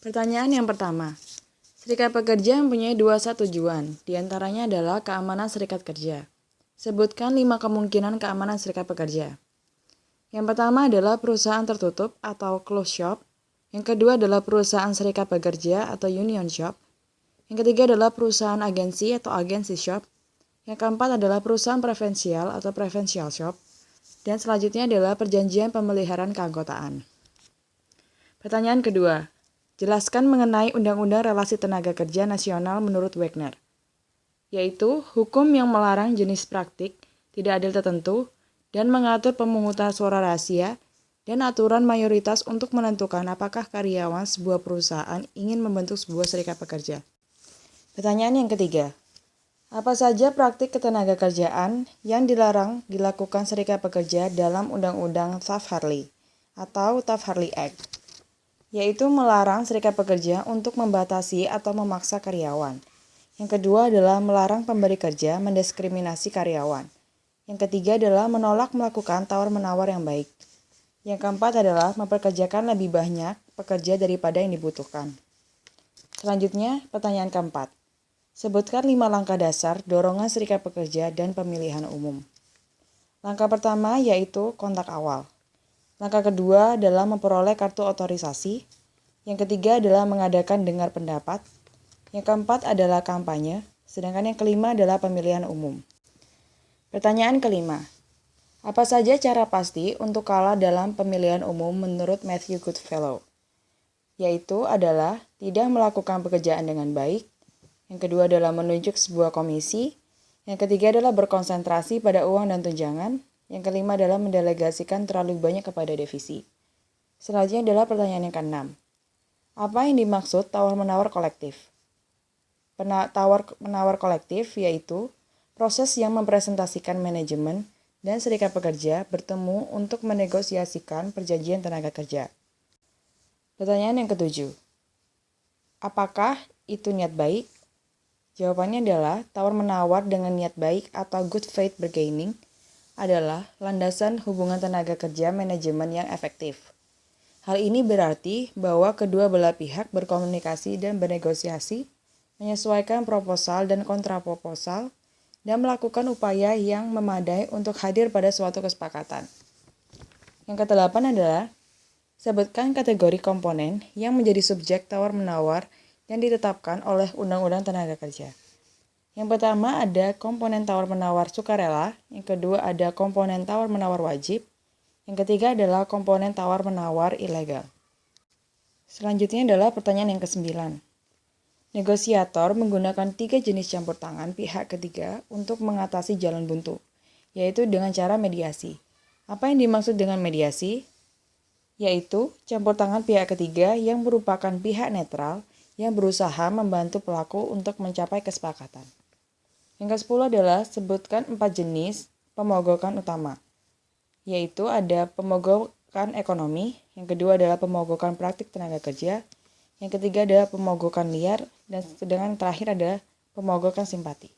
Pertanyaan yang pertama. Serikat pekerja mempunyai dua tujuan, diantaranya adalah keamanan serikat kerja. Sebutkan 5 kemungkinan keamanan serikat pekerja. Yang pertama adalah perusahaan tertutup atau closed shop. Yang kedua adalah perusahaan serikat pekerja atau union shop. Yang ketiga adalah perusahaan agensi atau agency shop. Yang keempat adalah perusahaan preferensial atau preferential shop. Dan selanjutnya adalah perjanjian pemeliharaan keanggotaan. Pertanyaan kedua. Jelaskan mengenai Undang-Undang Relasi Tenaga Kerja Nasional menurut Wagner, yaitu hukum yang melarang jenis praktik tidak adil tertentu dan mengatur pemungutan suara rahasia dan aturan mayoritas untuk menentukan apakah karyawan sebuah perusahaan ingin membentuk sebuah serikat pekerja. Pertanyaan yang ketiga. Apa saja praktik ketenaga kerjaan yang dilarang dilakukan serikat pekerja dalam Undang-Undang Taft-Hartley atau Taft-Hartley Act? Yaitu melarang serikat pekerja untuk membatasi atau memaksa karyawan. Yang kedua adalah melarang pemberi kerja mendiskriminasi karyawan. Yang ketiga adalah menolak melakukan tawar-menawar yang baik. Yang keempat adalah memperkerjakan lebih banyak pekerja daripada yang dibutuhkan. Selanjutnya, pertanyaan keempat. Sebutkan 5 langkah dasar dorongan serikat pekerja dan pemilihan umum. Langkah pertama yaitu kontak awal. Langkah kedua adalah memperoleh kartu otorisasi. Yang ketiga adalah mengadakan dengar pendapat. Yang keempat adalah kampanye. Sedangkan yang kelima adalah pemilihan umum. Pertanyaan kelima. Apa saja cara pasti untuk kalah dalam pemilihan umum menurut Matthew Goodfellow? Yaitu adalah tidak melakukan pekerjaan dengan baik. Yang kedua adalah menunjuk sebuah komisi. Yang ketiga adalah berkonsentrasi pada uang dan tunjangan. Yang kelima adalah mendelegasikan terlalu banyak kepada divisi. Selanjutnya adalah pertanyaan yang keenam. Apa yang dimaksud tawar-menawar kolektif? Tawar-menawar kolektif yaitu proses yang mempresentasikan manajemen dan serikat pekerja bertemu untuk menegosiasikan perjanjian tenaga kerja. Pertanyaan yang ketujuh. Apakah itu niat baik? Jawabannya adalah tawar-menawar dengan niat baik atau good faith bargaining adalah landasan hubungan tenaga kerja manajemen yang efektif. Hal ini berarti bahwa kedua belah pihak berkomunikasi dan bernegosiasi, menyesuaikan proposal dan kontraproposal, dan melakukan upaya yang memadai untuk hadir pada suatu kesepakatan. Yang kedelapan adalah, sebutkan kategori komponen yang menjadi subjek tawar-menawar yang ditetapkan oleh Undang-Undang Tenaga Kerja. Yang pertama ada komponen tawar-menawar sukarela, yang kedua ada komponen tawar-menawar wajib, yang ketiga adalah komponen tawar-menawar ilegal. Selanjutnya adalah pertanyaan yang ke-9. Negosiator menggunakan 3 jenis campur tangan pihak ketiga untuk mengatasi jalan buntu, yaitu dengan cara mediasi. Apa yang dimaksud dengan mediasi? Yaitu campur tangan pihak ketiga yang merupakan pihak netral yang berusaha membantu pelaku untuk mencapai kesepakatan. Yang ke-10 adalah sebutkan 4 jenis pemogokan utama, yaitu ada pemogokan ekonomi, yang kedua adalah pemogokan praktik tenaga kerja, yang ketiga adalah pemogokan liar, dan sedangkan terakhir adalah pemogokan simpati.